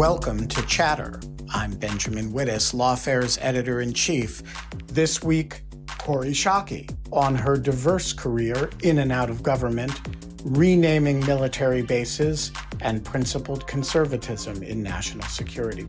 Welcome to Chatter. I'm Benjamin Wittes, Lawfare's editor-in-chief. This week, Kori Schake on her diverse career in and out of government, renaming military bases, and principled conservatism in national security.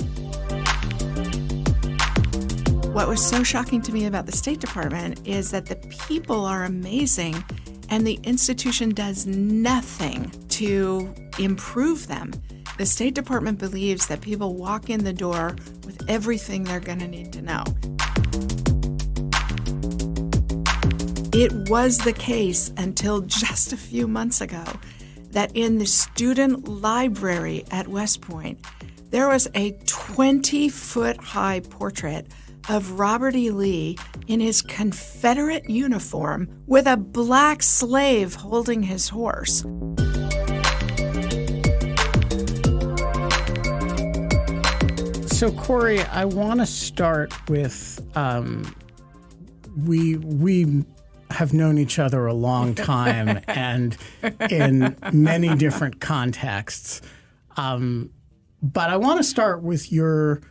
What was so shocking to me about the State Department is that the people are amazing and the institution does nothing to improve them. The State Department believes that people walk in the door with everything they're going to need to know. It was the case until just a few months ago that in the student library at West Point, there was a 20-foot-high portrait of Robert E. Lee in his Confederate uniform with a black slave holding his horse. So, Kori, I want to start with we have known each other a long time and in many different contexts. But I want to start with your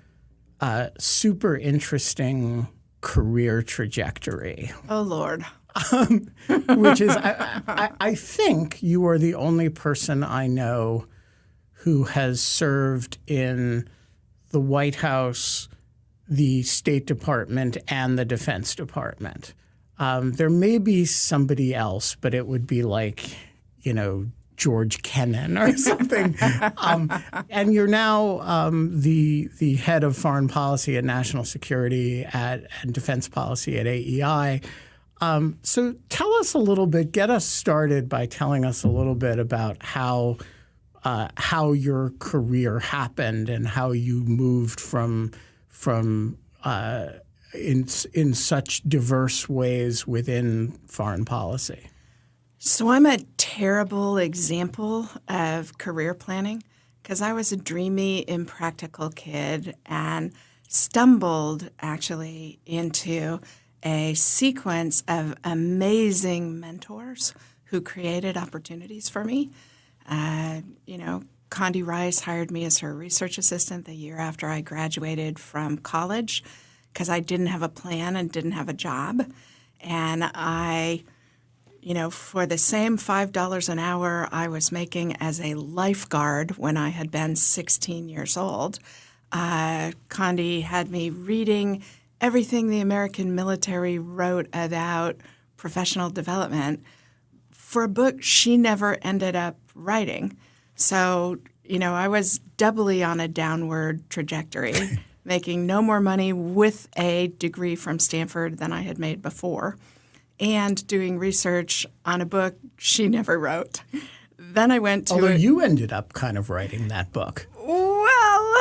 super interesting career trajectory. Oh, Lord. Which is, I think you are the only person I know who has served in the White House, the State Department, and the Defense Department. There may be somebody else, but it would be like, George Kennan or something. And you're now the head of foreign policy and national security and defense policy at AEI. So tell us a little bit, get us started by telling us a little bit about how your career happened and how you moved from in such diverse ways within foreign policy. So I'm a terrible example of career planning because I was a dreamy, impractical kid and stumbled actually into a sequence of amazing mentors who created opportunities for me. Condi Rice hired me as her research assistant the year after I graduated from college because I didn't have a plan and didn't have a job. And I, for the same $5 an hour I was making as a lifeguard when I had been 16 years old, Condi had me reading everything the American military wrote about professional development for a book she never ended up writing. So, I was doubly on a downward trajectory, making no more money with a degree from Stanford than I had made before, and doing research on a book she never wrote. Then I went to— Although you ended up kind of writing that book. Well—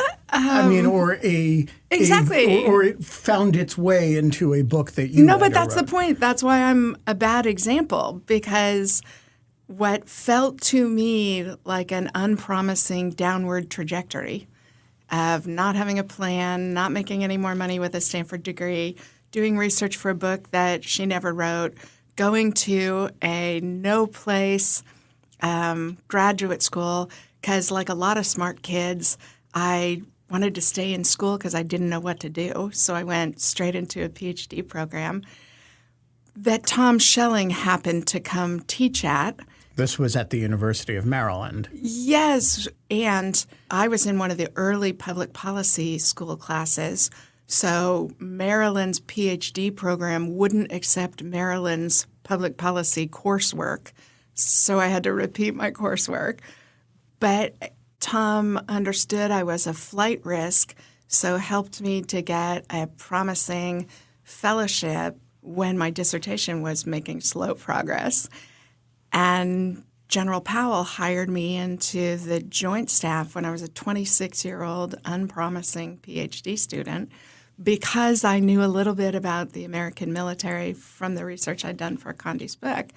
Exactly. Or it found its way into a book that you No, but that's wrote. the point. That's why I'm a bad example, because what felt to me like an unpromising downward trajectory of not having a plan, not making any more money with a Stanford degree, doing research for a book that she never wrote, going to a no-place graduate school because, like a lot of smart kids, I wanted to stay in school because I didn't know what to do. So I went straight into a PhD program that Tom Schelling happened to come teach at. This was at the University of Maryland. Yes, and I was in one of the early public policy school classes. So Maryland's PhD program wouldn't accept Maryland's public policy coursework. So I had to repeat my coursework. But Tom understood I was a flight risk, so helped me to get a promising fellowship when my dissertation was making slow progress. And General Powell hired me into the Joint Staff when I was a 26-year-old unpromising PhD student because I knew a little bit about the American military from the research I'd done for Condi's book.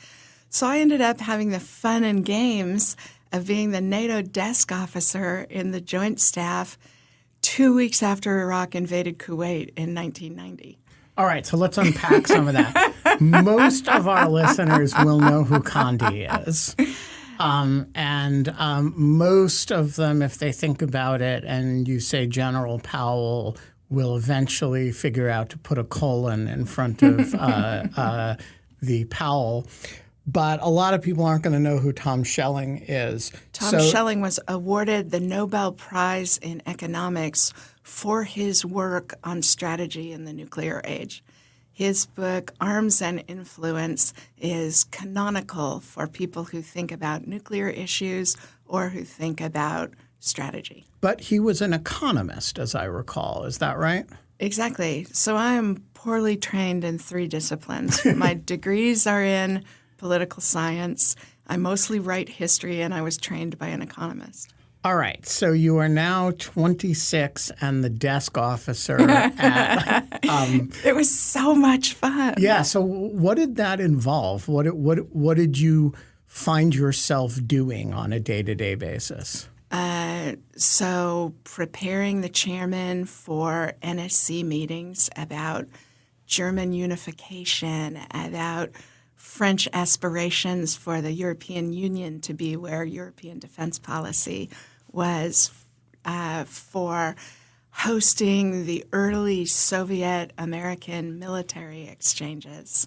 So I ended up having the fun and games of being the NATO desk officer in the Joint Staff 2 weeks after Iraq invaded Kuwait in 1990. All right, so let's unpack some of that. Most of our listeners will know who Condi is. Most of them, if they think about it, and you say General Powell, will eventually figure out to put a colon in front of the Powell. But a lot of people aren't going to know who Tom Schelling is. Tom Schelling was awarded the Nobel Prize in Economics for his work on strategy in the nuclear age. His book, Arms and Influence, is canonical for people who think about nuclear issues or who think about strategy. But he was an economist, as I recall. Is that right? Exactly. So I am poorly trained in 3 disciplines. My degrees are in political science. I mostly write history, and I was trained by an economist. All right. So you are now 26 and the desk officer at it was so much fun. Yeah. So what did that involve? What did you find yourself doing on a day-to-day basis? So preparing the chairman for NSC meetings about German unification, about French aspirations for the European Union to be where European defense policy was, for hosting the early Soviet-American military exchanges,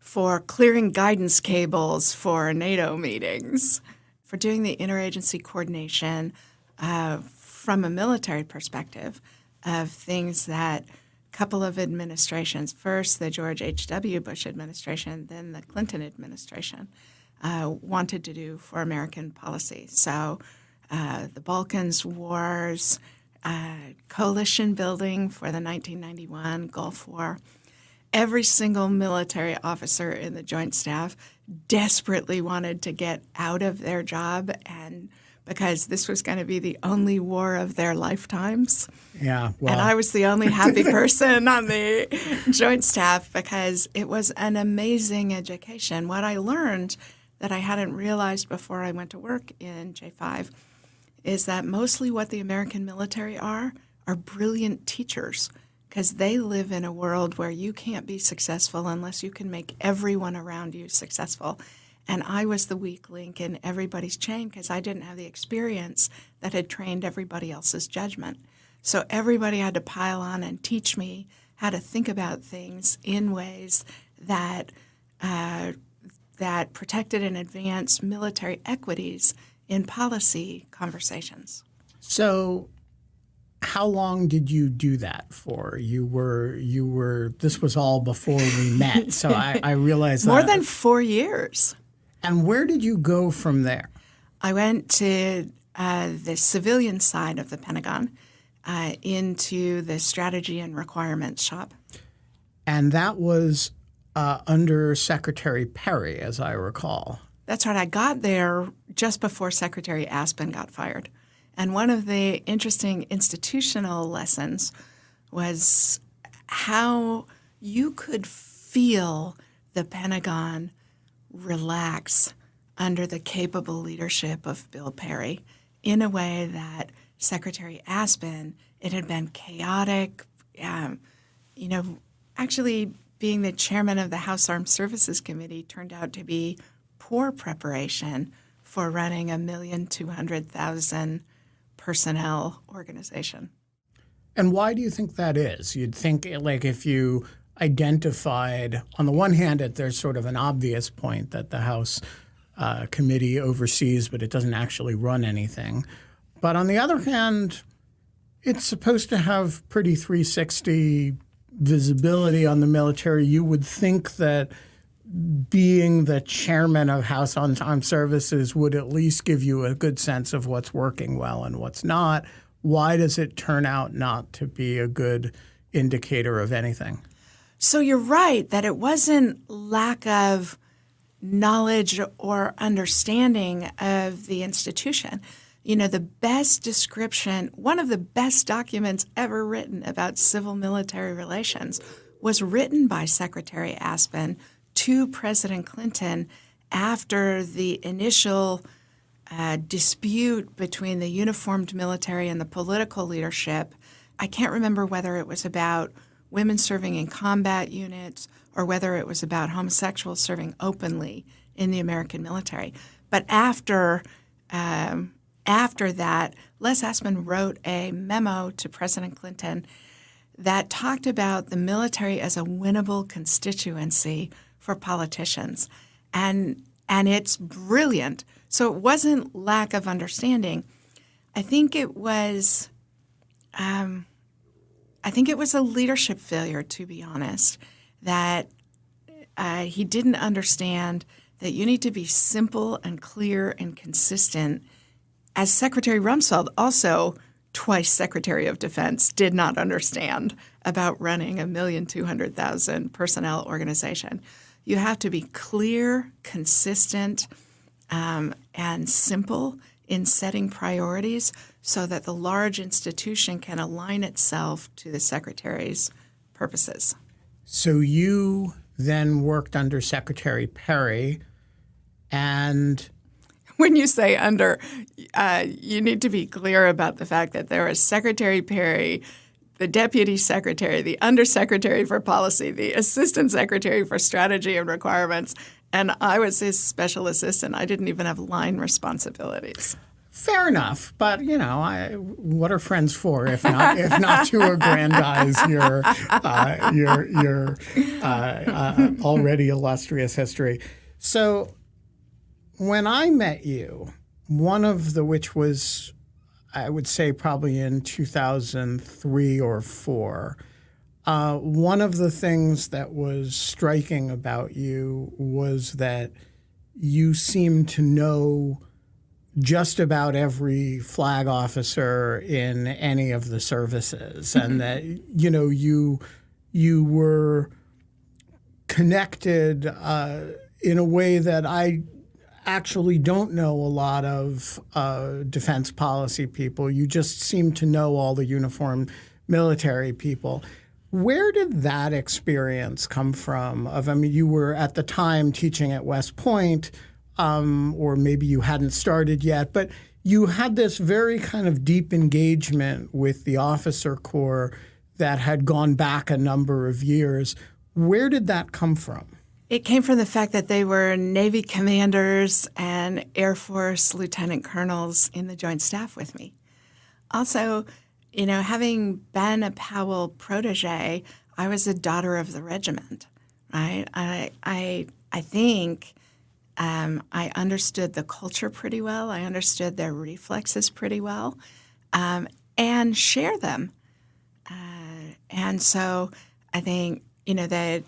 for clearing guidance cables for NATO meetings, for doing the interagency coordination from a military perspective of things that a couple of administrations, first the George H.W. Bush administration, then the Clinton administration, wanted to do for American policy. So the Balkans Wars, coalition building for the 1991 Gulf War. Every single military officer in the Joint Staff desperately wanted to get out of their job, and because this was going to be the only war of their lifetimes. Yeah, well. And I was the only happy person on the Joint Staff because it was an amazing education. What I learned that I hadn't realized before I went to work in J5 is that mostly what the American military are brilliant teachers, because they live in a world where you can't be successful unless you can make everyone around you successful. And I was the weak link in everybody's chain because I didn't have the experience that had trained everybody else's judgment. So everybody had to pile on and teach me how to think about things in ways that that protected and advanced military equities in policy conversations. So how long did you do that for? You were. This was all before we met, so I realized that. More than 4 years. And where did you go from there? I went to the civilian side of the Pentagon, into the strategy and requirements shop. And that was under Secretary Perry, as I recall. That's right. I got there just before Secretary Aspen got fired. And one of the interesting institutional lessons was how you could feel the Pentagon relax under the capable leadership of Bill Perry in a way that Secretary Aspen, it had been chaotic. Actually being the chairman of the House Armed Services Committee turned out to be poor preparation for running a 1,200,000 personnel organization. And why do you think that is? You'd think, like, if you identified, on the one hand, there's sort of an obvious point that the House committee oversees, but it doesn't actually run anything. But on the other hand, it's supposed to have pretty 360 visibility on the military. You would think that being the chairman of House Armed Services would at least give you a good sense of what's working well and what's not. Why does it turn out not to be a good indicator of anything? So you're right that it wasn't lack of knowledge or understanding of the institution. You know, the best description, one of the best documents ever written about civil-military relations was written by Secretary Aspen to President Clinton after the initial dispute between the uniformed military and the political leadership. I can't remember whether it was about women serving in combat units or whether it was about homosexuals serving openly in the American military. But after that, Les Aspin wrote a memo to President Clinton that talked about the military as a winnable constituency for politicians. And it's brilliant. So it wasn't lack of understanding. I think it was a leadership failure, to be honest, that he didn't understand that you need to be simple and clear and consistent. As Secretary Rumsfeld, also twice Secretary of Defense, did not understand about running a 1,200,000 personnel organization. You have to be clear, consistent, and simple in setting priorities so that the large institution can align itself to the Secretary's purposes. So you then worked under Secretary Perry, and when you say under, you need to be clear about the fact that there was Secretary Perry, the Deputy Secretary, the Undersecretary for Policy, the Assistant Secretary for Strategy and Requirements, and I was his special assistant. I didn't even have line responsibilities. Fair enough, but what are friends for if not to aggrandize your already illustrious history? So, when I met you, which was, I would say, probably in 2003 or 4. One of the things that was striking about you was that you seemed to know just about every flag officer in any of the services, and that you were connected in a way that I actually don't know a lot of defense policy people. You just seem to know all the uniformed military people. Where did that experience come from? You were at the time teaching at West Point, or maybe you hadn't started yet, but you had this very kind of deep engagement with the officer corps that had gone back a number of years. Where did that come from? It came from the fact that they were Navy commanders and Air Force lieutenant colonels in the Joint Staff with me. Also, having been a Powell protege, I was a daughter of the regiment, right? I think I understood the culture pretty well. I understood their reflexes pretty well, and share them. And so I think, the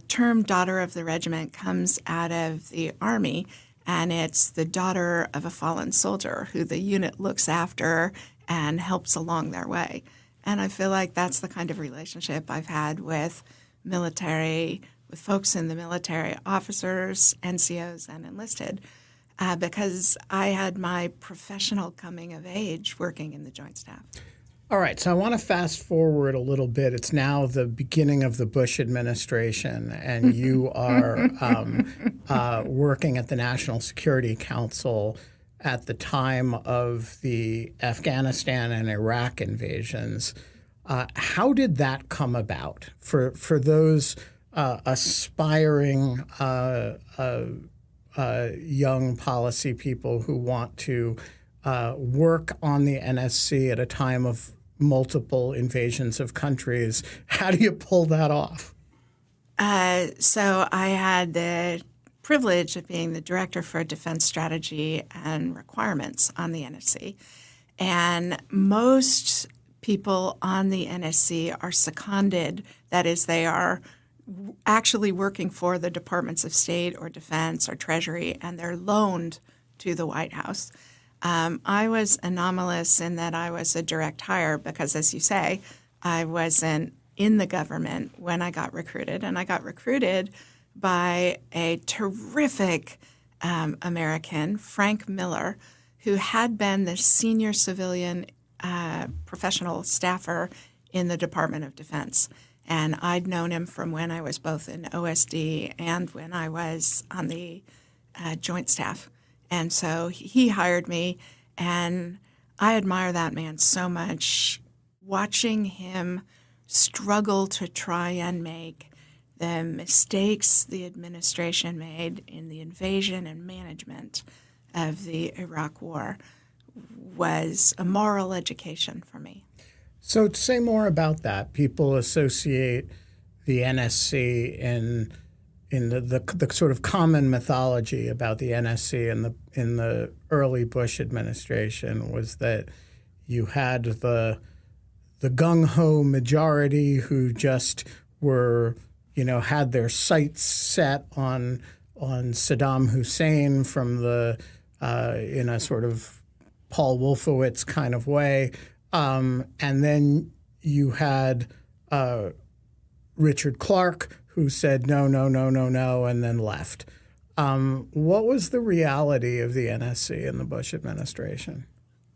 term daughter of the regiment comes out of the Army, and it's the daughter of a fallen soldier who the unit looks after and helps along their way. And I feel like that's the kind of relationship I've had with folks in the military, officers, NCOs, and enlisted, because I had my professional coming of age working in the Joint Staff. All right, so I want to fast forward a little bit. It's now the beginning of the Bush administration, and you are working at the National Security Council at the time of the Afghanistan and Iraq invasions. How did that come about for those aspiring young policy people who want to work on the NSC at a time of multiple invasions of countries? How do you pull that off? So I had the privilege of being the director for defense strategy and requirements on the NSC. And most people on the NSC are seconded, that is, they are actually working for the Departments of State or Defense or Treasury, and they're loaned to the White House. I was anomalous in that I was a direct hire because, as you say, I wasn't in the government when I got recruited. And I got recruited by a terrific American, Frank Miller, who had been the senior civilian professional staffer in the Department of Defense. And I'd known him from when I was both in OSD and when I was on the Joint Staff. And so he hired me, and I admire that man so much. Watching him struggle to try and make the mistakes the administration made in the invasion and management of the Iraq War was a moral education for me. So to say more about that, people associate the NSC in the sort of common mythology about the NSC in the early Bush administration was that you had the gung-ho majority who just were, had their sights set on Saddam Hussein from in a sort of Paul Wolfowitz kind of way. And then you had Richard Clarke, who said no, and then left. What was the reality of the NSC in the Bush administration?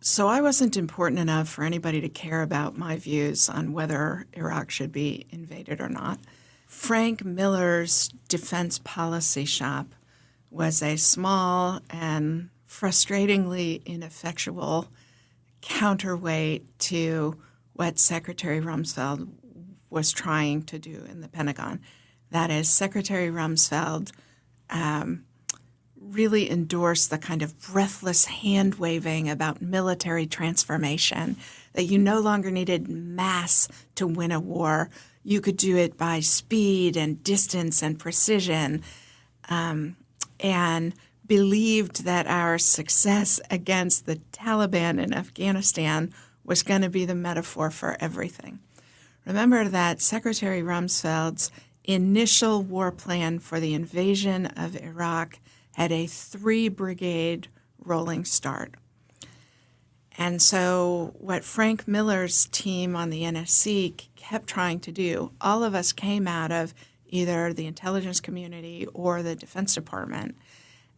So I wasn't important enough for anybody to care about my views on whether Iraq should be invaded or not. Frank Miller's defense policy shop was a small and frustratingly ineffectual counterweight to what Secretary Rumsfeld was trying to do in the Pentagon. That is, Secretary Rumsfeld really endorsed the kind of breathless hand-waving about military transformation, that you no longer needed mass to win a war. You could do it by speed and distance and precision, and believed that our success against the Taliban in Afghanistan was going to be the metaphor for everything. Remember that Secretary Rumsfeld's initial war plan for the invasion of Iraq had a 3-brigade rolling start. And so what Frank Miller's team on the NSC kept trying to do, all of us came out of either the intelligence community or the Defense Department.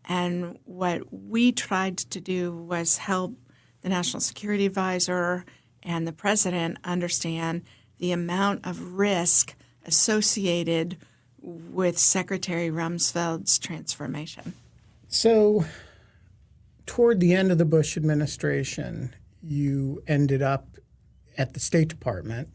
And what we tried to do was help the National Security Advisor and the President understand the amount of risk associated with Secretary Rumsfeld's transformation. So toward the end of the Bush administration, you ended up at the State Department,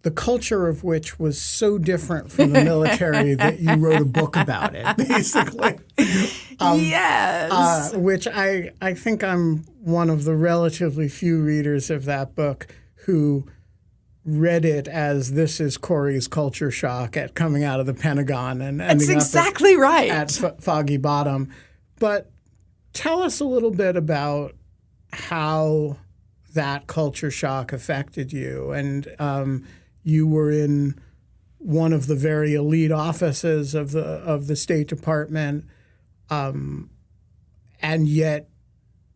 the culture of which was so different from the military that you wrote a book about it, basically. Yes. Which I think I'm one of the relatively few readers of that book who read it as this is Kori's culture shock at coming out of the Pentagon and ending That's exactly right. at Foggy Bottom. But tell us a little bit about how that culture shock affected you. And you were in one of the very elite offices of the State Department, and yet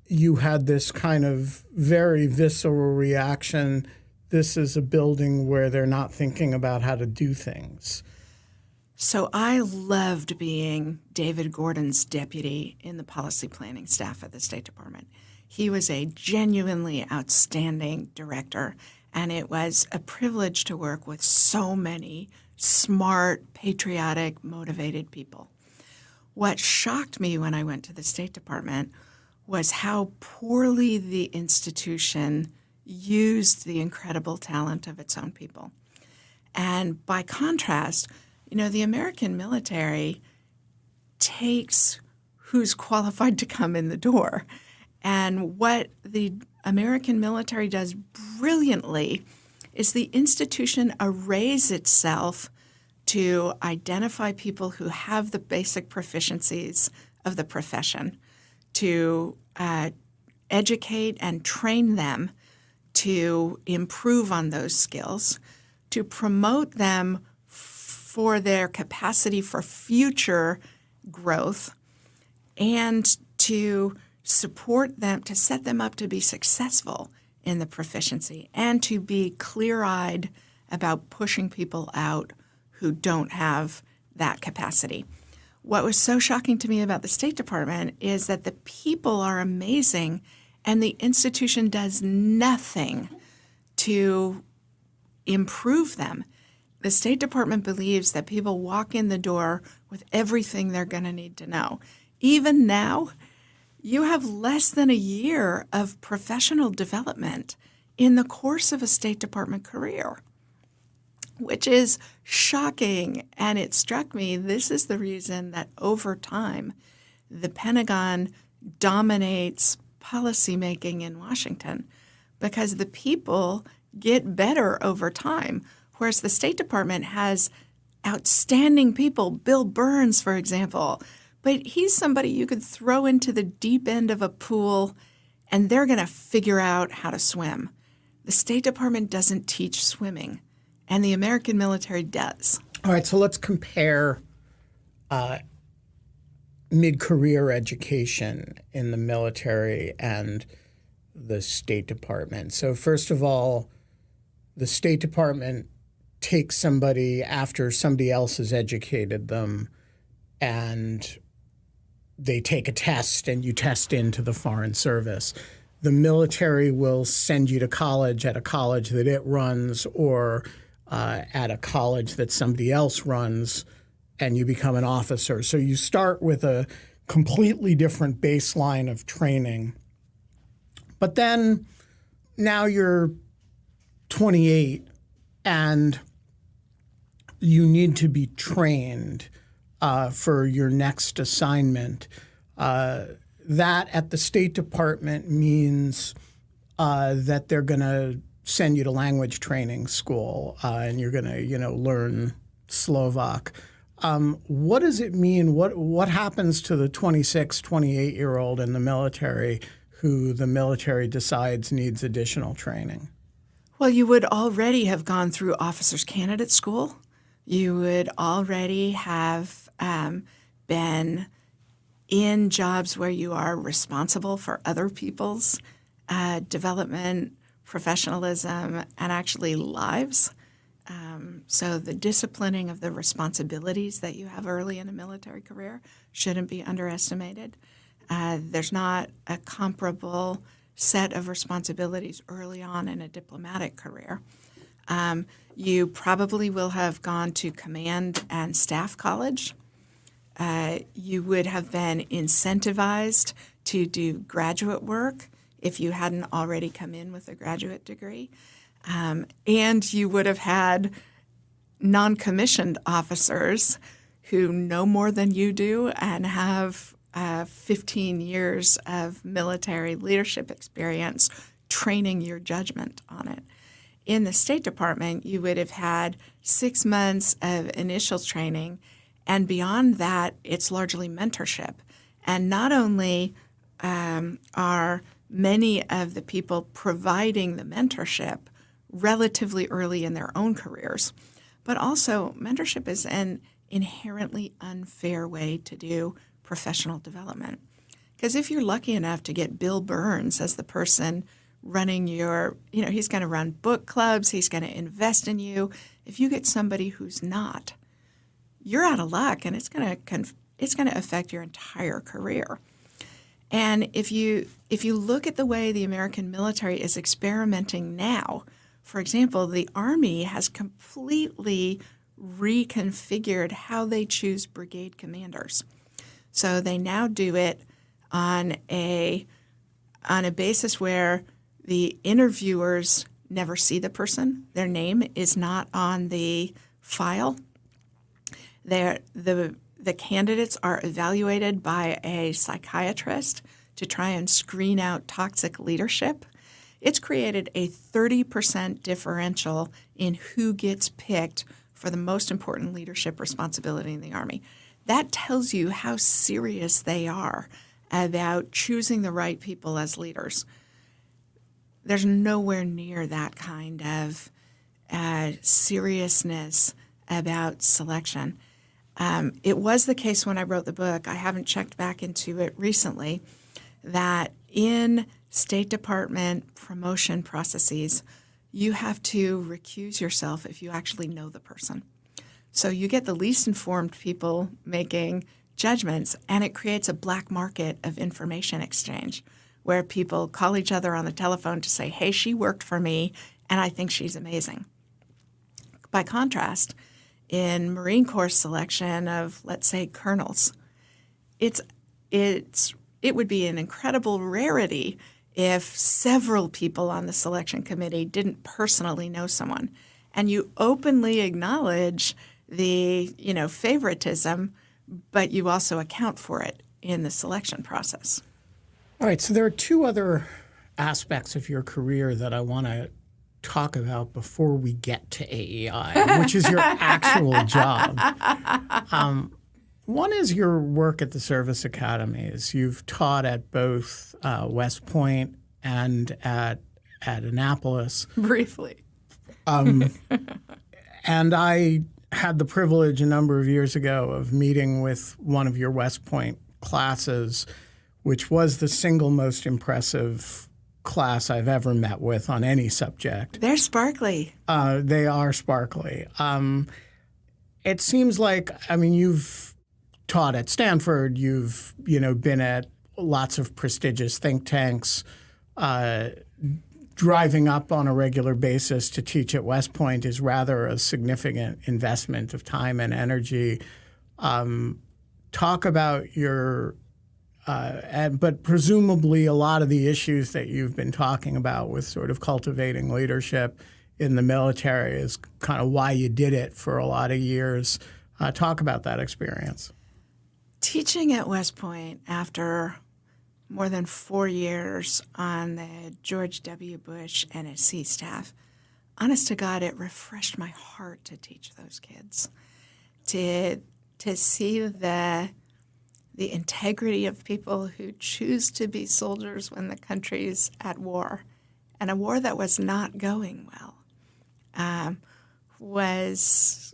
you had this kind of very visceral reaction. This is a building where they're not thinking about how to do things. So I loved being David Gordon's deputy in the policy planning staff at the State Department. He was a genuinely outstanding director, and it was a privilege to work with so many smart, patriotic, motivated people. What shocked me when I went to the State Department was how poorly the institution used the incredible talent of its own people. And by contrast, the American military takes who's qualified to come in the door. And what the American military does brilliantly is the institution arrays itself to identify people who have the basic proficiencies of the profession, to educate and train them to improve on those skills, to promote them for their capacity for future growth, and to support them, to set them up to be successful in the proficiency, and to be clear-eyed about pushing people out who don't have that capacity. What was so shocking to me about the State Department is that the people are amazing and the institution does nothing to improve them. The State Department believes that people walk in the door with everything they're going to need to know. Even now, you have less than a year of professional development in the course of a State Department career. which is shocking. And it struck me, this is the reason that over time, the Pentagon dominates policymaking in Washington, because the people get better over time, whereas the State Department has outstanding people. Bill Burns, for example, but he's somebody you could throw into the deep end of a pool and they're going to figure out how to swim. The State Department doesn't teach swimming, and the American military does. All right, so let's compare mid-career education in the military and the State Department. So first of all, the State Department takes somebody after somebody else has educated them, and they take a test and you test into the Foreign Service. The military will send you to college at a college that it runs or at a college that somebody else runs, and you become an officer. So you start with a completely different baseline of training. But then now you're 28 and you need to be trained for your next assignment. That at the State Department means that they're going to send you to language training school and you're going to, learn Slovak. What does it mean? What happens to the 26, 28-year-old in the military who the military decides needs additional training? Well, you would already have gone through officers candidate school. You would already have been in jobs where you are responsible for other people's development, professionalism, and actually lives. So the disciplining of the responsibilities that you have early in a military career shouldn't be underestimated. There's not a comparable set of responsibilities early on in a diplomatic career. You probably will have gone to command and staff college. You would have been incentivized to do graduate work if you hadn't already come in with a graduate degree. And you would have had non-commissioned officers who know more than you do and have 15 years of military leadership experience training your judgment on it. In the State Department, you would have had 6 months of initial training, and beyond that, it's largely mentorship. And not only are many of the people providing the mentorship relatively early in their own careers, but also mentorship is an inherently unfair way to do professional development. Because if you're lucky enough to get Bill Burns as the person running your, he's going to run book clubs, he's going to invest in you. If you get somebody who's not, you're out of luck, and it's going to affect your entire career. And if you look at the way the American military is experimenting now, for example, the Army has completely reconfigured how they choose brigade commanders. So they now do it on a basis where the interviewers never see the person. Their name is not on the file. The candidates are evaluated by a psychiatrist to try and screen out toxic leadership. It's created a 30% differential in who gets picked for the most important leadership responsibility in the Army. That tells you how serious they are about choosing the right people as leaders. There's nowhere near that kind of seriousness about selection. It was the case when I wrote the book, I haven't checked back into it recently, that in State Department promotion processes, you have to recuse yourself if you actually know the person. So you get the least informed people making judgments, and it creates a black market of information exchange where people call each other on the telephone to say, hey, she worked for me, and I think she's amazing. By contrast, in Marine Corps selection of, let's say, colonels, it would be an incredible rarity if several people on the selection committee didn't personally know someone. and you openly acknowledge the, favoritism, but you also account for it in the selection process. All right, so there are two other aspects of your career that I want to talk about before we get to AEI, which is your actual job. One is your work at the service academies. You've taught at both West Point and at Annapolis. Briefly. And I had the privilege a number of years ago of meeting with one of your West Point classes, which was the single most impressive class I've ever met with on any subject. They're sparkly. They are sparkly. It seems like, you've taught at Stanford, you've, been at lots of prestigious think tanks, driving up on a regular basis to teach at West Point is rather a significant investment of time and energy. Talk about your but presumably a lot of the issues that you've been talking about with sort of cultivating leadership in the military is kind of why you did it for a lot of years. Talk about that experience. Teaching at West Point after more than 4 years on the George W. Bush NSC staff, honest to God, it refreshed my heart to teach those kids, to see the integrity of people who choose to be soldiers when the country's at war, and a war that was not going well, was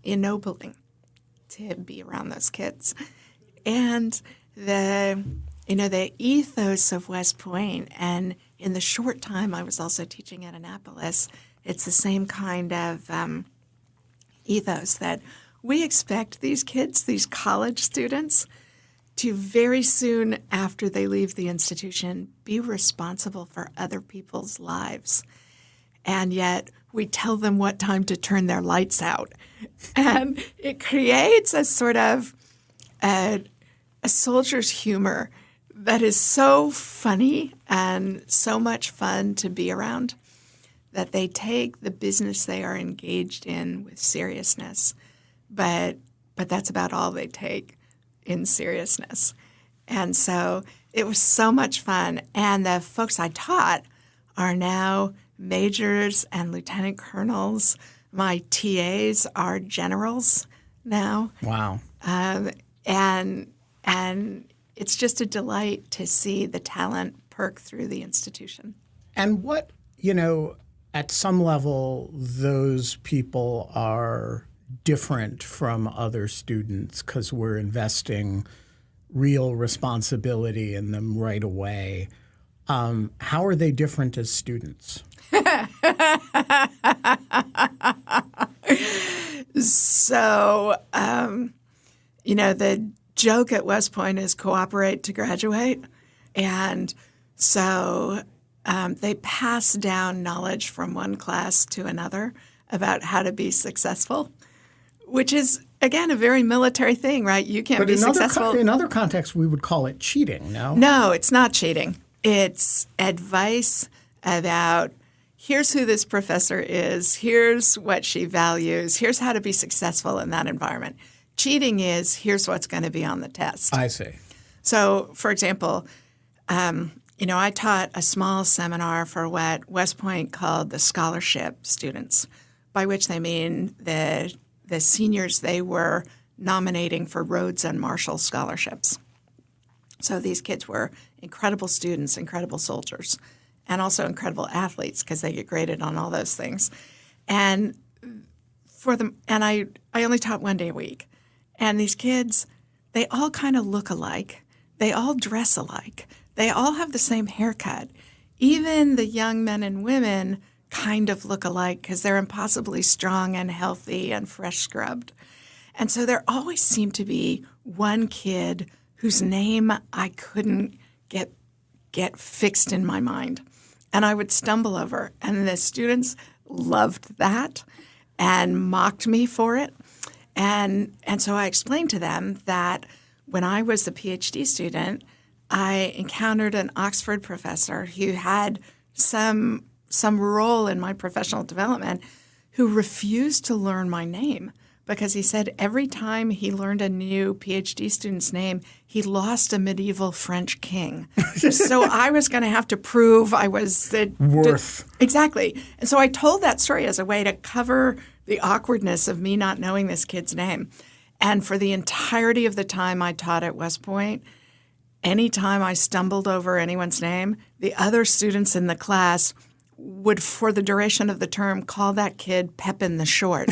ennobling to be around those kids. And the ethos of West Point, and in the short time I was also teaching at Annapolis, it's the same kind of ethos that we expect these kids, these college students, to very soon after they leave the institution be responsible for other people's lives. And yet we tell them what time to turn their lights out. And it creates a sort of a soldier's humor that is so funny and so much fun to be around, that they take the business they are engaged in with seriousness. But that's about all they take in seriousness. And so it was so much fun. And the folks I taught are now majors and lieutenant colonels. My TAs are generals now. Wow. And it's just a delight to see the talent perk through the institution. And what, at some level, those people are different from other students because we're investing real responsibility in them right away. How are they different as students? So, the joke at West Point is cooperate to graduate. And so they pass down knowledge from one class to another about how to be successful, which is, again, a very military thing, right? You can't be successful. In other contexts, we would call it cheating, no? No, it's not cheating. It's advice about here's who this professor is, here's what she values, here's how to be successful in that environment. Cheating is here's what's going to be on the test. I see. So, for example, I taught a small seminar for what West Point called the scholarship students, by which they mean the seniors they were nominating for Rhodes and Marshall scholarships. So these kids were incredible students, incredible soldiers, and also incredible athletes because they get graded on all those things. And for them, and I only taught 1 day a week. And these kids, they all kind of look alike. They all dress alike. They all have the same haircut. Even the young men and women kind of look alike because they're impossibly strong and healthy and fresh scrubbed. And so there always seemed to be one kid whose name I couldn't get fixed in my mind. And I would stumble over. And the students loved that and mocked me for it. And so I explained to them that when I was a PhD student, I encountered an Oxford professor who had some some role in my professional development who refused to learn my name because he said every time he learned a new PhD student's name, he lost a medieval French king. So I was going to have to prove I was the worth. Exactly. And so I told that story as a way to cover the awkwardness of me not knowing this kid's name. And for the entirety of the time I taught at West Point, anytime I stumbled over anyone's name, the other students in the class would, for the duration of the term, call that kid Pepin the Short,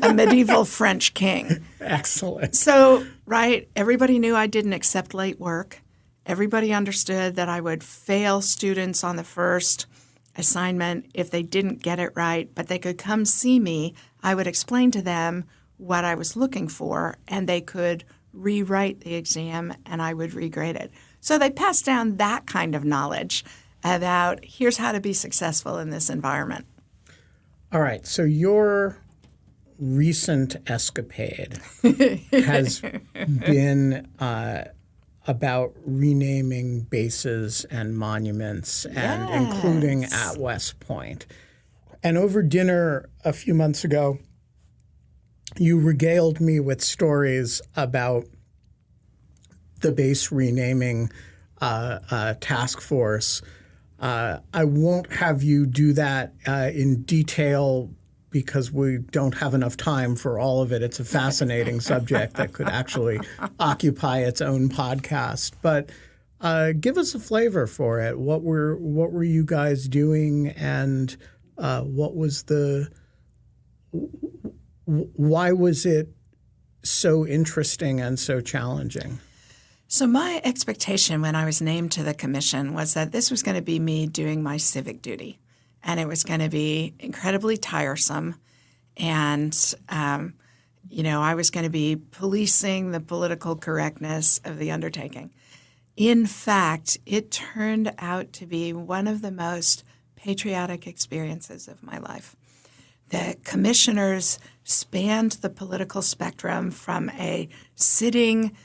a medieval French king. Excellent. So, right, everybody knew I didn't accept late work. Everybody understood that I would fail students on the first assignment if they didn't get it right, but they could come see me. I would explain to them what I was looking for, and they could rewrite the exam, and I would regrade it. So they passed down that kind of knowledge about here's how to be successful in this environment. All right. So your recent escapade has been about renaming bases and monuments, and including at West Point. And over dinner a few months ago, you regaled me with stories about the base renaming task force. I won't have you do that in detail because we don't have enough time for all of it. It's a fascinating subject that could actually occupy its own podcast. But give us a flavor for it. What were you guys doing, and what was why was it so interesting and so challenging? So my expectation when I was named to the commission was that this was going to be me doing my civic duty, and it was going to be incredibly tiresome. And, I was going to be policing the political correctness of the undertaking. In fact, it turned out to be one of the most patriotic experiences of my life. The commissioners spanned the political spectrum from a sitting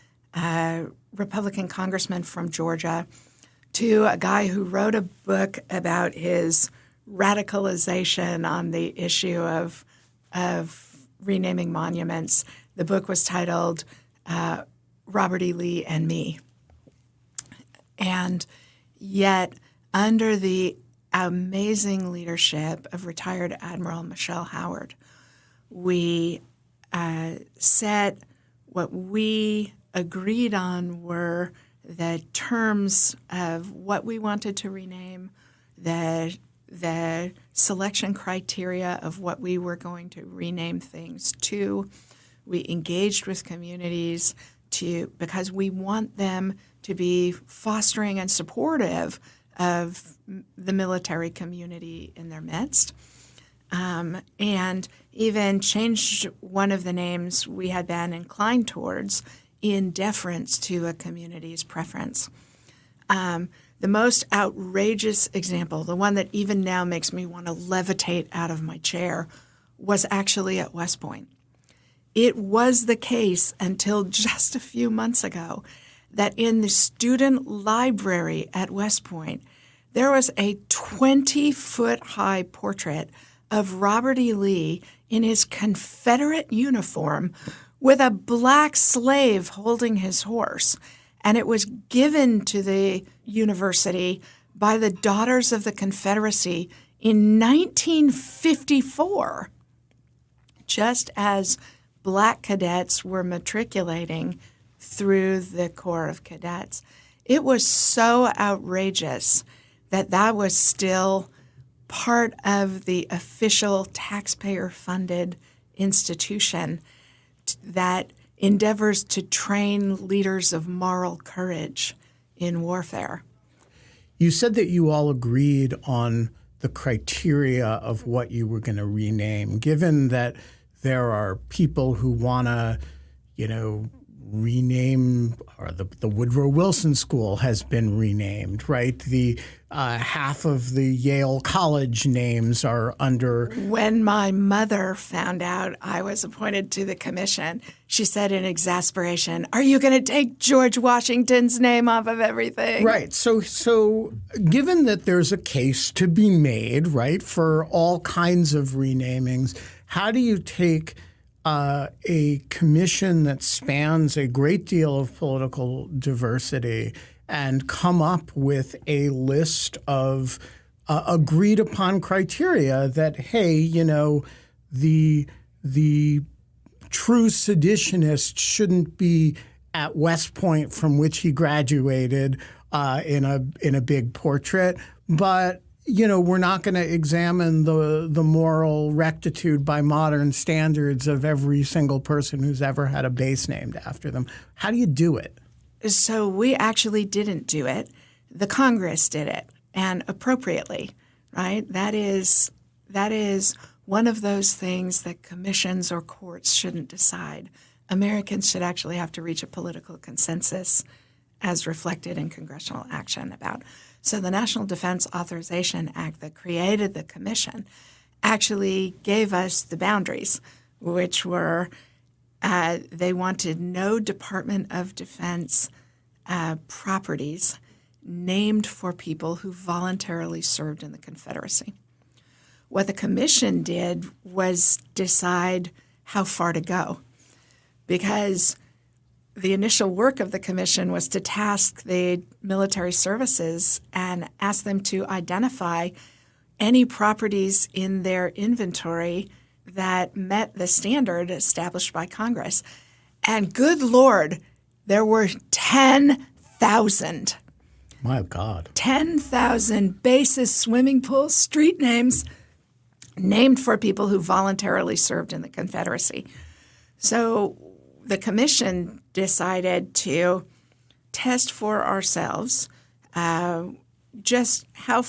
Republican congressman from Georgia to a guy who wrote a book about his radicalization on the issue of renaming monuments. The book was titled Robert E. Lee and Me. And yet, under the amazing leadership of retired Admiral Michelle Howard, we set what we agreed on were the terms of what we wanted to rename, the selection criteria of what we were going to rename things to. We engaged with communities because we want them to be fostering and supportive of the military community in their midst. And even changed one of the names we had been inclined towards in deference to a community's preference. The most outrageous example, the one that even now makes me want to levitate out of my chair, was actually at West Point. It was the case until just a few months ago that in the student library at West Point, there was a 20-foot-high portrait of Robert E. Lee in his Confederate uniform with a black slave holding his horse. And it was given to the university by the Daughters of the Confederacy in 1954, just as black cadets were matriculating through the Corps of Cadets. It was so outrageous that was still part of the official taxpayer-funded institution that endeavors to train leaders of moral courage in warfare. You said that you all agreed on the criteria of what you were going to rename. Given that there are people who want to, rename, or the Woodrow Wilson School has been renamed, right? The half of the Yale College names are under. When my mother found out I was appointed to the commission, she said in exasperation, "Are you going to take George Washington's name off of everything?" Right. So given that there's a case to be made, right, for all kinds of renamings, how do you take a commission that spans a great deal of political diversity and come up with a list of agreed upon criteria that, hey, you know, the true seditionist shouldn't be at West Point, from which he graduated, in a big portrait, but you know, we're not going to examine the moral rectitude by modern standards of every single person who's ever had a base named after them. How do you do it? So we actually didn't do it. The Congress did it, and appropriately, right? That is one of those things that commissions or courts shouldn't decide. Americans should actually have to reach a political consensus as reflected in congressional action about. So the National Defense Authorization Act that created the commission actually gave us the boundaries, which were they wanted no Department of Defense properties named for people who voluntarily served in the Confederacy. What the commission did was decide how far to go, because the initial work of the commission was to task the military services and ask them to identify any properties in their inventory that met the standard established by Congress. And good Lord, there were 10,000. My God. 10,000 bases, swimming pools, street names named for people who voluntarily served in the Confederacy. So the commission decided to test for ourselves just how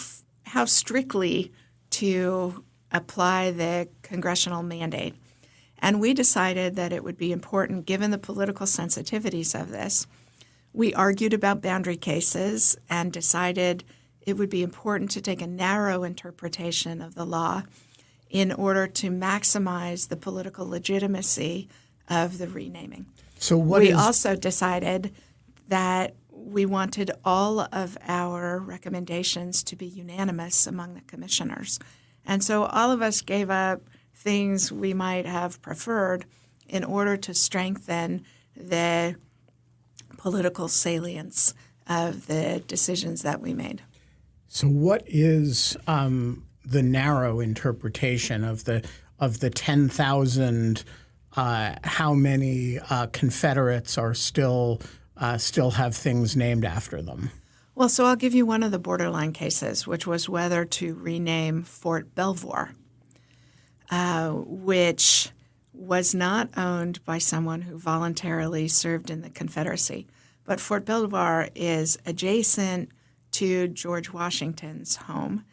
strictly to apply the congressional mandate. And we decided that it would be important, given the political sensitivities of this. We argued about boundary cases and decided it would be important to take a narrow interpretation of the law in order to maximize the political legitimacy of the renaming. So we also decided that we wanted all of our recommendations to be unanimous among the commissioners. And so all of us gave up things we might have preferred in order to strengthen the political salience of the decisions that we made. So what is the narrow interpretation of the 10,000? How many Confederates are still have things named after them? Well, so I'll give you one of the borderline cases, which was whether to rename Fort Belvoir, which was not owned by someone who voluntarily served in the Confederacy. But Fort Belvoir is adjacent to George Washington's home,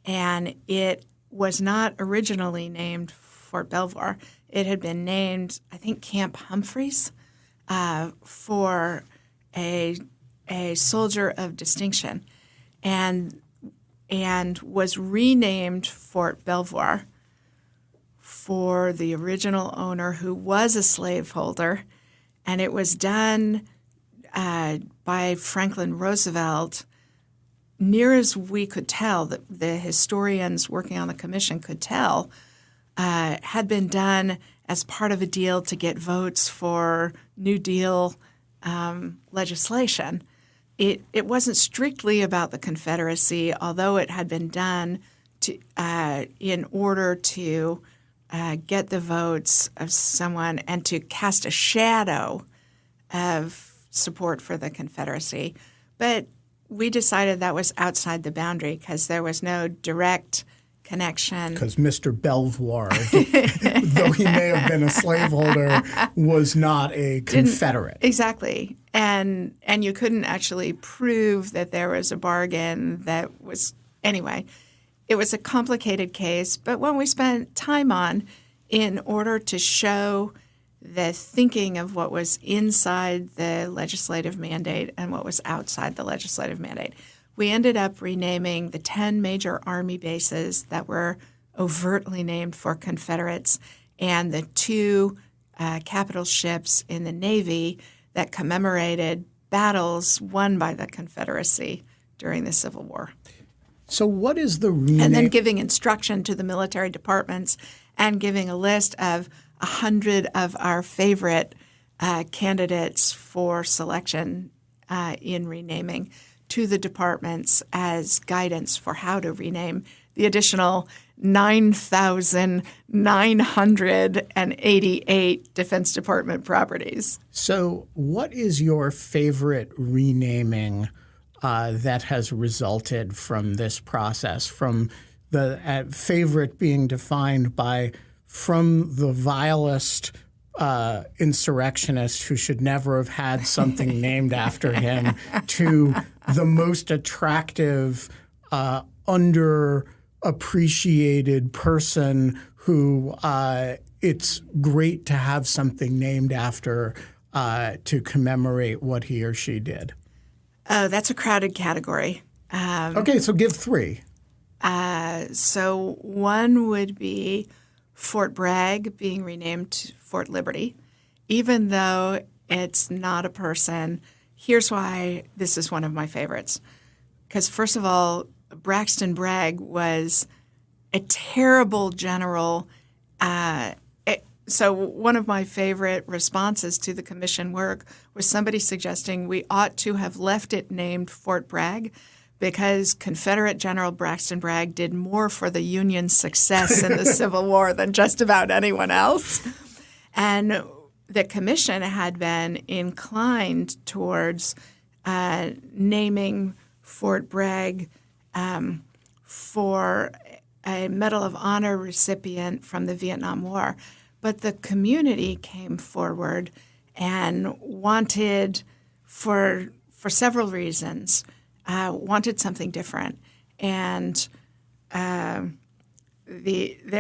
and it was not originally named Fort Belvoir. It had been named, I think, Camp Humphreys for a soldier of distinction, and was renamed Fort Belvoir for the original owner, who was a slaveholder, and it was done by Franklin Roosevelt. Near as we could tell, the historians working on the commission could tell, had been done as part of a deal to get votes for New Deal legislation. It wasn't strictly about the Confederacy, although it had been done to in order to get the votes of someone and to cast a shadow of support for the Confederacy. But we decided that was outside the boundary because there was no direct connection. Because Mr. Belvoir, though he may have been a slaveholder, was not a Confederate. Exactly. And you couldn't actually prove that there was a bargain that was – anyway, it was a complicated case, but one we spent time on in order to show the thinking of what was inside the legislative mandate and what was outside the legislative mandate. We ended up renaming the 10 major Army bases that were overtly named for Confederates and the 2 capital ships in the Navy that commemorated battles won by the Confederacy during the Civil War. So what is the rename? And then giving instruction to the military departments and giving a list of 100 of our favorite candidates for selection in renaming to the departments as guidance for how to rename the additional 9,988 Defense Department properties. So what is your favorite renaming that has resulted from this process, from the favorite being defined by from the vilest insurrectionist who should never have had something named after him to the most attractive, underappreciated person who it's great to have something named after to commemorate what he or she did? Oh, that's a crowded category. Okay, so give 3. So one would be Fort Bragg being renamed to Fort Liberty, even though it's not a person. Here's why this is one of my favorites. Because first of all, Braxton Bragg was a terrible general. So one of my favorite responses to the commission work was somebody suggesting we ought to have left it named Fort Bragg because Confederate General Braxton Bragg did more for the Union's success in the Civil War than just about anyone else. And the commission had been inclined towards naming Fort Bragg for a Medal of Honor recipient from the Vietnam War. But the community came forward and wanted, for several reasons, wanted something different. And there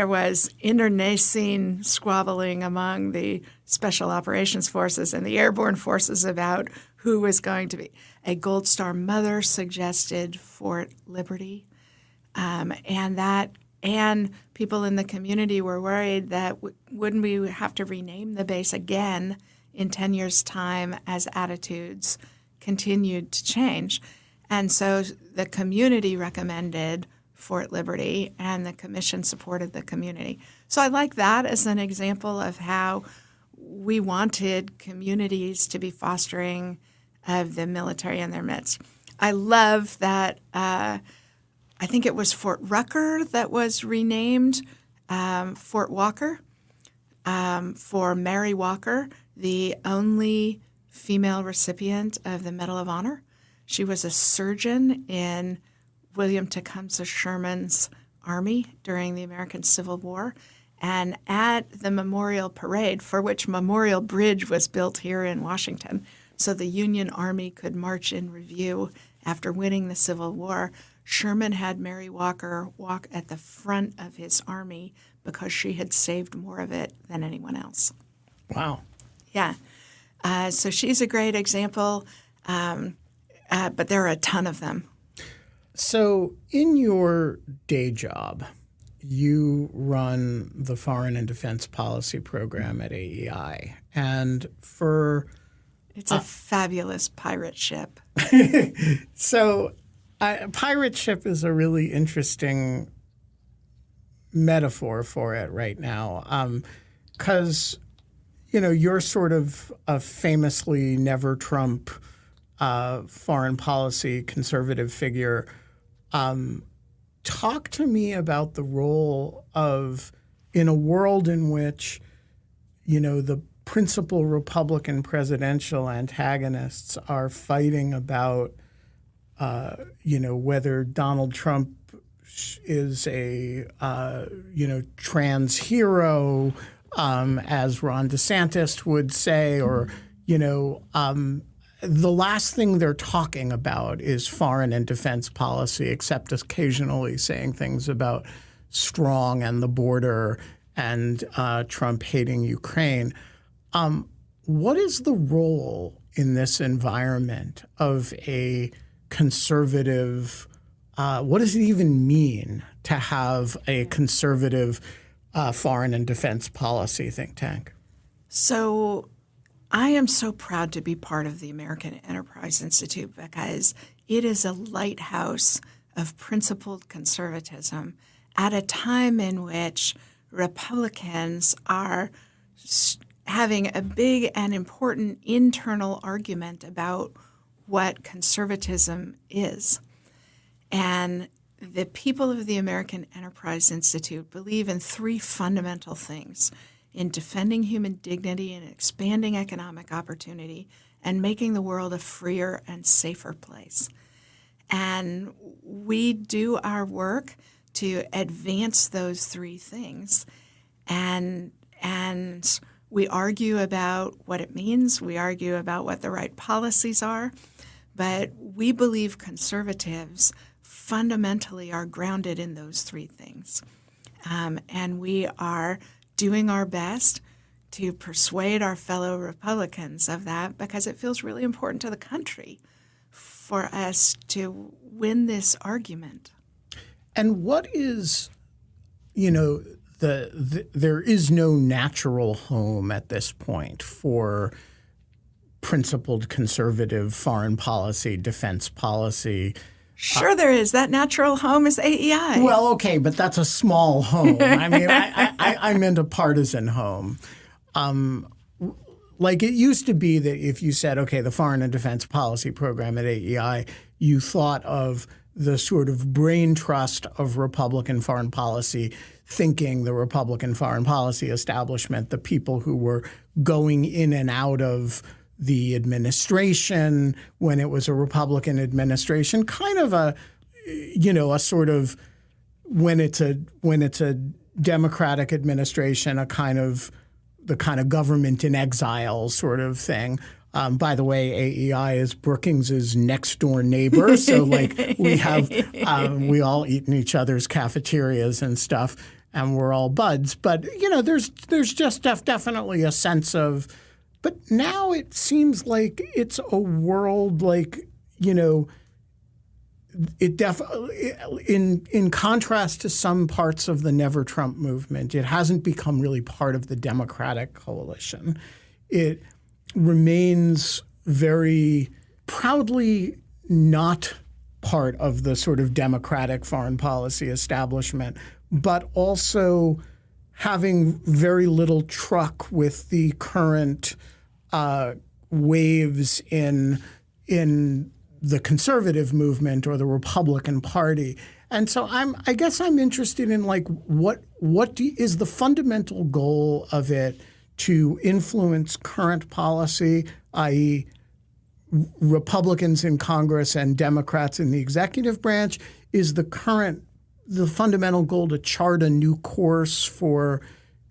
was internecine squabbling among the Special Operations Forces and the Airborne Forces about who was going to be. A Gold Star mother suggested Fort Liberty, and people in the community were worried that wouldn't we have to rename the base again in 10 years' time as attitudes continued to change. And so the community recommended Fort Liberty, and the commission supported the community. So I like that as an example of how we wanted communities to be fostering of the military in their midst. I love that I think it was Fort Rucker that was renamed Fort Walker for Mary Walker, the only female recipient of the Medal of Honor. She was a surgeon in William Tecumseh Sherman's army during the American Civil War. And at the Memorial Parade, for which Memorial Bridge was built here in Washington, so the Union Army could march in review after winning the Civil War, Sherman had Mary Walker walk at the front of his army because she had saved more of it than anyone else. Wow. Yeah. So she's a great example, but there are a ton of them. So in your day job, you run the Foreign and Defense Policy Program at AEI. And it's a fabulous pirate ship. So pirate ship is a really interesting metaphor for it right now because, you're sort of a famously never Trump foreign policy conservative figure. Talk to me about the role of, in a world in which, the principal Republican presidential antagonists are fighting about, whether Donald Trump is a, trans hero, as Ron DeSantis would say, or, the last thing they're talking about is foreign and defense policy, except occasionally saying things about strong and the border and Trump hating Ukraine. What is the role in this environment of a conservative? What does it even mean to have a conservative foreign and defense policy think tank? So I am so proud to be part of the American Enterprise Institute because it is a lighthouse of principled conservatism at a time in which Republicans are having a big and important internal argument about what conservatism is. And the people of the American Enterprise Institute believe in three fundamental things: in defending human dignity and expanding economic opportunity and making the world a freer and safer place. And we do our work to advance those three things. And we argue about what it means. We argue about what the right policies are. But we believe conservatives fundamentally are grounded in those three things. And we are doing our best to persuade our fellow Republicans of that because it feels really important to the country for us to win this argument. And what is, there is no natural home at this point for principled conservative foreign policy, defense policy. Sure there is. That natural home is AEI. Well, okay, but that's a small home. I mean, I meant a partisan home. Like it used to be that if you said, okay, the foreign and defense policy program at AEI, you thought of the sort of brain trust of Republican foreign policy thinking, the Republican foreign policy establishment, the people who were going in and out of the administration when it was a Republican administration, kind of a sort of when it's a Democratic administration, the kind of government in exile sort of thing. By the way, AEI is Brookings' next door neighbor, so we all eat in each other's cafeterias and stuff, and we're all buds. But there's just definitely a sense of. But now it seems like it's a world in contrast to some parts of the Never Trump movement, it hasn't become really part of the Democratic coalition. It remains very proudly not part of the sort of Democratic foreign policy establishment, but also having very little truck with the current waves in the conservative movement or the Republican Party. And so I guess I'm interested in what is the fundamental goal of it to influence current policy, i.e. Republicans in Congress and Democrats in the executive branch? Is the fundamental goal to chart a new course for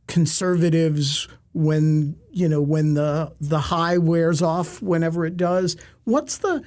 conservatives when the high wears off, whenever it does? What's the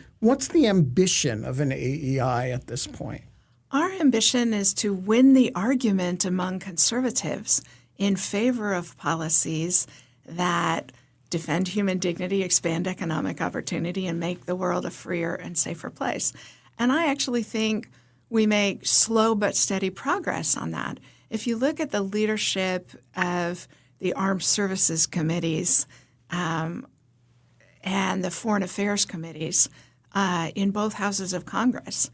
ambition of an AEI at this point? Our ambition is to win the argument among conservatives in favor of policies that defend human dignity, expand economic opportunity, and make the world a freer and safer place. And I actually think we make slow but steady progress on that. If you look at the leadership of the Armed Services Committees and the Foreign Affairs Committees in both houses of Congress,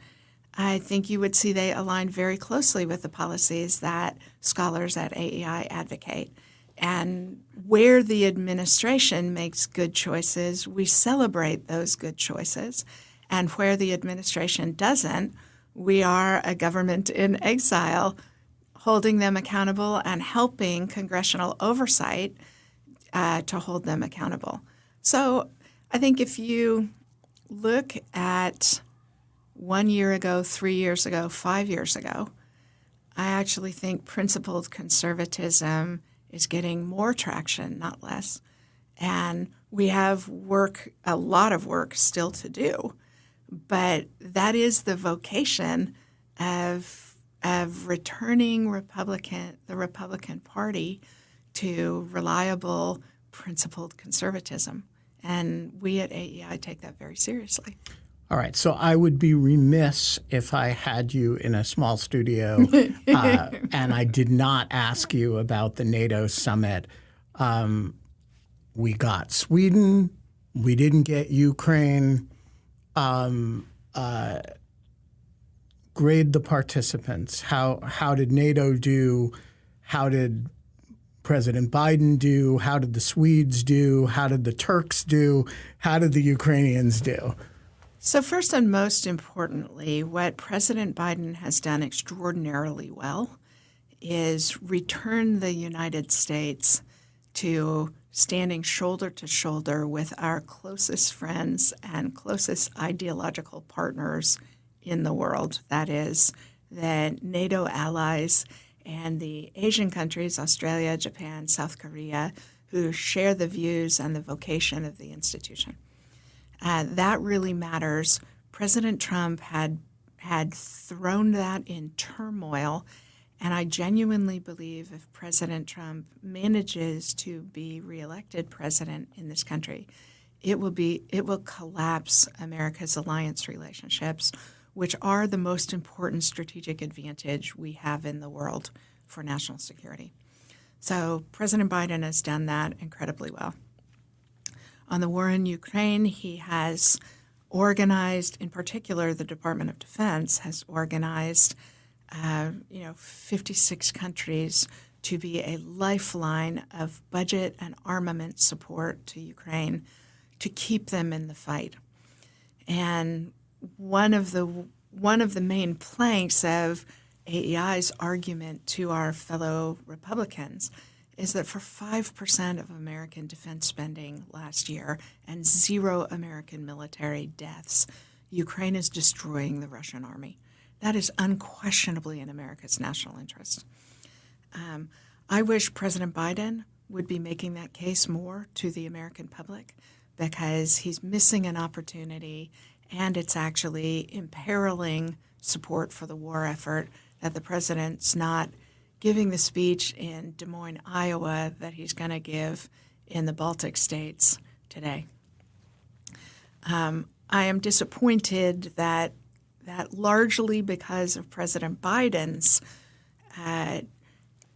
I think you would see they align very closely with the policies that scholars at AEI advocate. And where the administration makes good choices, we celebrate those good choices. And where the administration doesn't, we are a government in exile, holding them accountable and helping congressional oversight to hold them accountable. So I think if you look at 1 year ago, 3 years ago, 5 years ago, I actually think principled conservatism is getting more traction, not less. And we have a lot of work still to do. But that is the vocation of returning the Republican Party to reliable, principled conservatism. And we at AEI take that very seriously. All right. So I would be remiss if I had you in a small studio and I did not ask you about the NATO summit. We got Sweden. We didn't get Ukraine. Grade the participants. How did NATO do? How did President Biden do? How did the Swedes do? How did the Turks do? How did the Ukrainians do? So first and most importantly, what President Biden has done extraordinarily well is return the United States to standing shoulder to shoulder with our closest friends and closest ideological partners in the world. That is, the NATO allies and the Asian countries, Australia, Japan, South Korea, who share the views and the vocation of the institution. That really matters. President Trump had thrown that in turmoil, and I genuinely believe if President Trump manages to be reelected president in this country, it will collapse America's alliance relationships, which are the most important strategic advantage we have in the world for national security. So President Biden has done that incredibly well. On the war in Ukraine, he has organized, in particular, the Department of Defense has organized 56 countries to be a lifeline of budget and armament support to Ukraine to keep them in the fight. And one of the main planks of AEI's argument to our fellow Republicans is that for 5% of American defense spending last year and 0 American military deaths, Ukraine is destroying the Russian army. That is unquestionably in America's national interest. I wish President Biden would be making that case more to the American public because he's missing an opportunity and it's actually imperiling support for the war effort that the president's not giving the speech in Des Moines, Iowa, that he's going to give in the Baltic states today. I am disappointed that largely because of President Biden's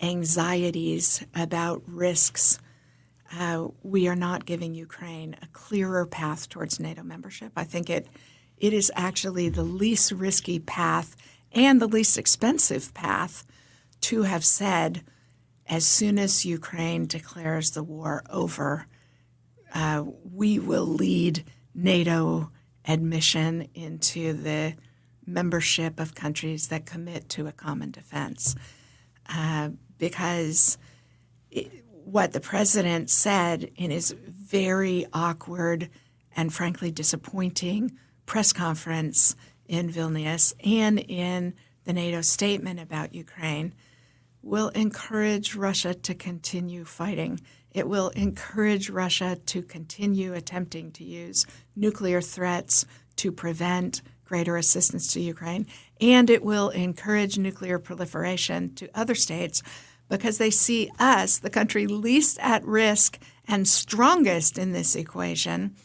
anxieties about risks, we are not giving Ukraine a clearer path towards NATO membership. I think it is actually the least risky path and the least expensive path to have said, as soon as Ukraine declares the war over, we will lead NATO admission into the membership of countries that commit to a common defense. Because what the president said in his very awkward and frankly disappointing press conference in Vilnius and in the NATO statement about Ukraine will encourage Russia to continue fighting. It will encourage Russia to continue attempting to use nuclear threats to prevent greater assistance to Ukraine, and it will encourage nuclear proliferation to other states because they see us, the country least at risk and strongest in this equation,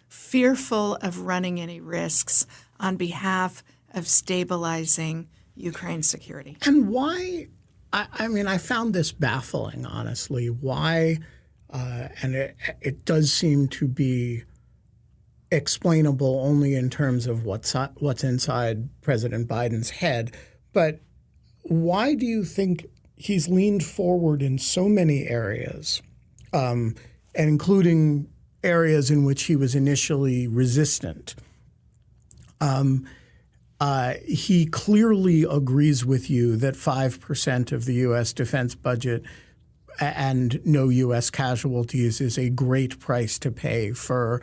fearful of running any risks on behalf of stabilizing Ukraine's security. And why? I mean, I found this baffling, honestly. Why? And it does seem to be explainable only in terms of what's inside President Biden's head. But why do you think he's leaned forward in so many areas, and including areas in which he was initially resistant? He clearly agrees with you that 5% of the U.S. defense budget and no U.S. casualties is a great price to pay for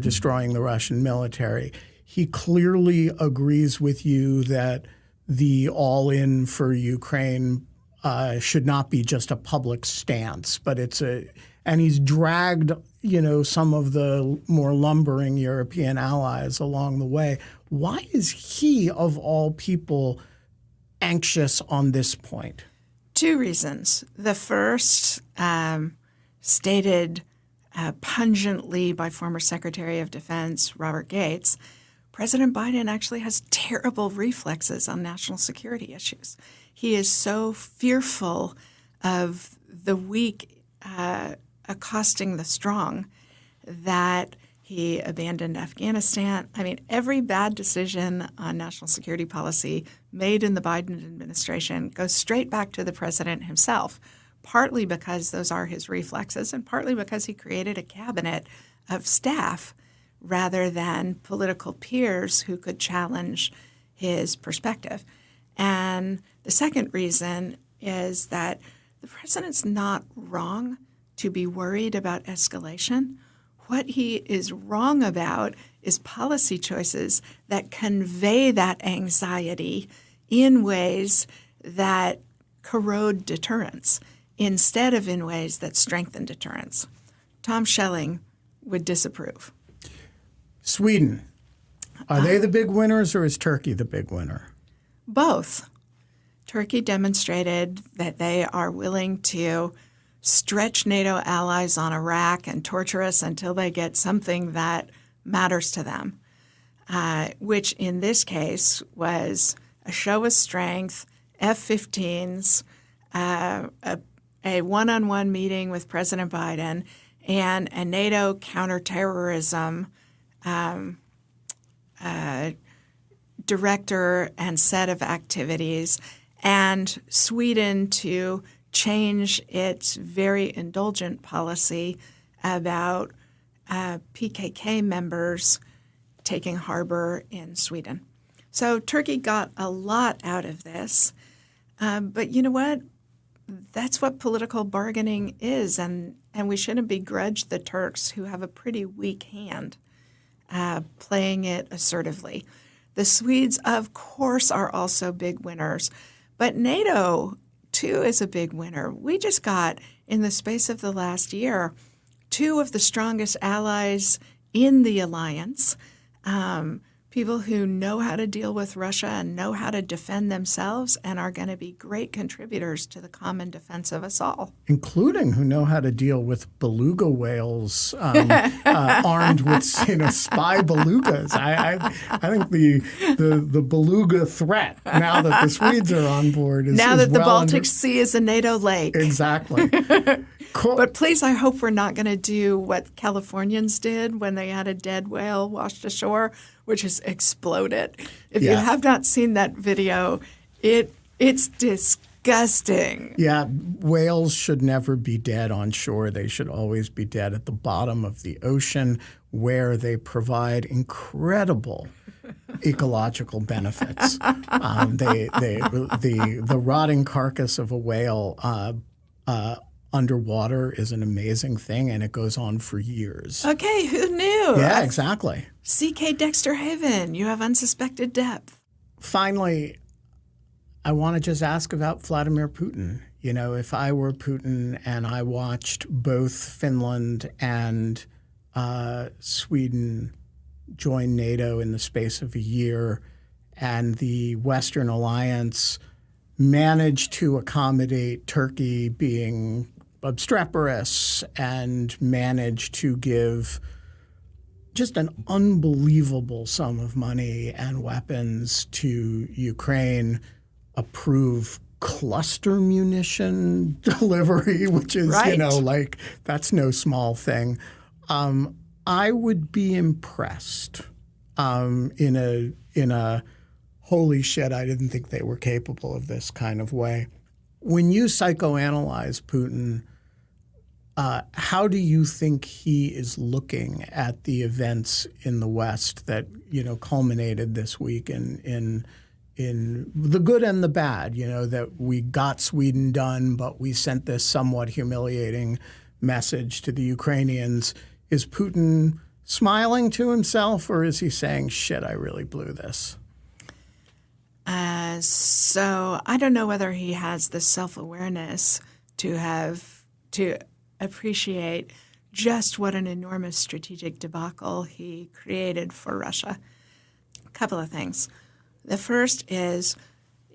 destroying the Russian military. He clearly agrees with you that the all-in for Ukraine should not be just a public stance, but and he's dragged, some of the more lumbering European allies along the way. Why is he, of all people, anxious on this point? Two reasons. The first, stated pungently by former Secretary of Defense Robert Gates, President Biden actually has terrible reflexes on national security issues. He is so fearful of the weak accosting the strong that he abandoned Afghanistan. I mean, every bad decision on national security policy made in the Biden administration goes straight back to the president himself, partly because those are his reflexes and partly because he created a cabinet of staff rather than political peers who could challenge his perspective. And the second reason is that the president's not wrong to be worried about escalation. What he is wrong about is policy choices that convey that anxiety in ways that corrode deterrence instead of in ways that strengthen deterrence. Tom Schelling would disapprove. Sweden, are they the big winners or is Turkey the big winner? Both. Turkey demonstrated that they are willing to stretch NATO allies on Iraq and torture us until they get something that matters to them, which in this case was a show of strength, F-15s, a one-on-one meeting with President Biden, and a NATO counterterrorism director and set of activities, and Sweden to change its very indulgent policy about PKK members taking harbor in Sweden. So Turkey got a lot out of this. But you know what? That's what political bargaining is, and we shouldn't begrudge the Turks, who have a pretty weak hand, playing it assertively. The Swedes, of course, are also big winners, but NATO, too, is a big winner. We just got, in the space of the last year, two of the strongest allies in the alliance, people who know how to deal with Russia and know how to defend themselves and are going to be great contributors to the common defense of us all. Including who know how to deal with beluga whales armed with spy belugas. I think the beluga threat, now that the Swedes are on board, is now that the well Baltic Sea is a NATO lake. Exactly. Cool. But please, I hope we're not going to do what Californians did when they had a dead whale washed ashore, which is explode it. If you have not seen that video, it's disgusting. Yeah, whales should never be dead on shore. They should always be dead at the bottom of the ocean, where they provide incredible ecological benefits. The rotting carcass of a whale underwater is an amazing thing, and it goes on for years. Okay, who knew? Yeah, exactly. C.K. Dexter Haven, you have unsuspected depth. Finally, I want to just ask about Vladimir Putin. You know, if I were Putin and I watched both Finland and Sweden join NATO in the space of a year, and the Western alliance managed to accommodate Turkey being obstreperous and managed to give just an unbelievable sum of money and weapons to Ukraine, approve cluster munition delivery, which is, right. That's no small thing. I would be impressed in a holy shit, I didn't think they were capable of this kind of way. When you psychoanalyze Putin, how do you think he is looking at the events in the West that, culminated this week in the good and the bad, that we got Sweden done, but we sent this somewhat humiliating message to the Ukrainians? Is Putin smiling to himself, or is he saying, shit, I really blew this? So I don't know whether he has the self-awareness to appreciate just what an enormous strategic debacle he created for Russia. A couple of things. The first is,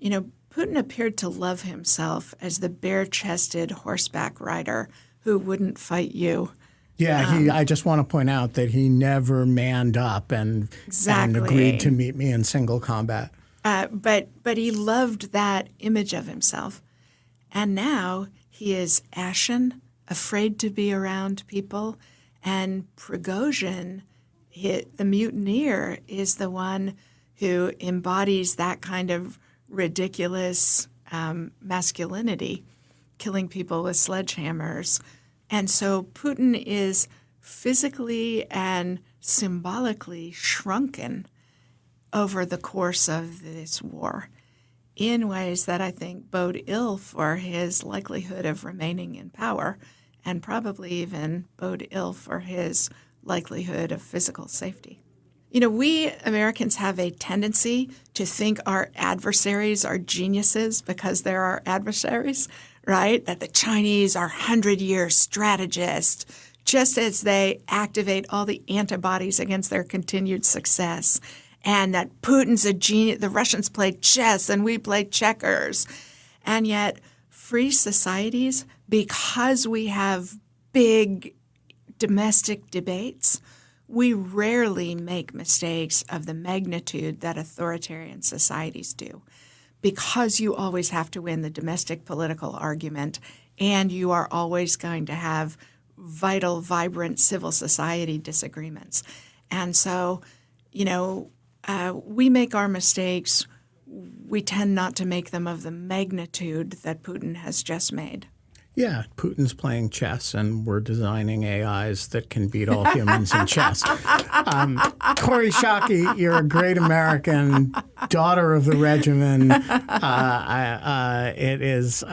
Putin appeared to love himself as the bare-chested horseback rider who wouldn't fight you. Yeah, I just want to point out that he never manned up and agreed to meet me in single combat. But he loved that image of himself. And now he is ashen, afraid to be around people. And Prigozhin, the mutineer, is the one who embodies that kind of ridiculous masculinity, killing people with sledgehammers. And so Putin is physically and symbolically shrunken over the course of this war in ways that I think bode ill for his likelihood of remaining in power and probably even bode ill for his likelihood of physical safety. You know, we Americans have a tendency to think our adversaries are geniuses because they're our adversaries, right? That the Chinese are 100-year strategists, just as they activate all the antibodies against their continued success, and that Putin's a genius. The Russians play chess and we play checkers. And yet free societies, because we have big domestic debates, we rarely make mistakes of the magnitude that authoritarian societies do, because you always have to win the domestic political argument, and you are always going to have vital, vibrant civil society disagreements. And so, you know, we make our mistakes. We tend not to make them of the magnitude that Putin has just made. Yeah, Putin's playing chess, and we're designing AIs that can beat all humans in chess. Kori Schake, you're a great American, daughter of the regimen. It is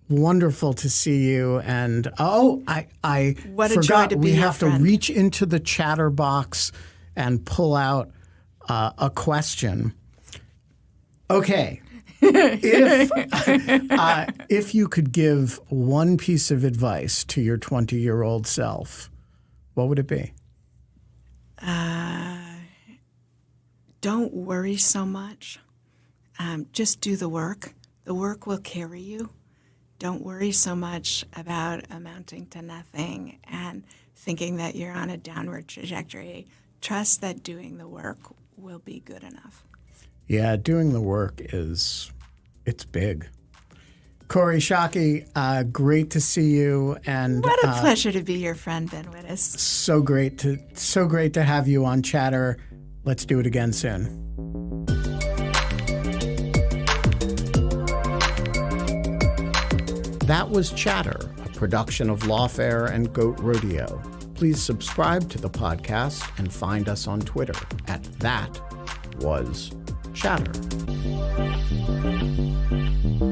wonderful to see you. And I what a forgot, joy to be we your have friend. to reach into the chatter box and pull out a question. Okay. If you could give one piece of advice to your 20-year-old self, what would it be? Don't worry so much. Just do the work. The work will carry you. Don't worry so much about amounting to nothing and thinking that you're on a downward trajectory. Trust that doing the work will be good enough. Yeah, doing the work it's big. Kori Schake, great to see you, and What a pleasure to be your friend, Ben Wittes. so great to have you on Chatter. Let's do it again soon. That was Chatter, a production of Lawfare and Goat Rodeo. Please subscribe to the podcast and find us on Twitter at @ThatWasChatter.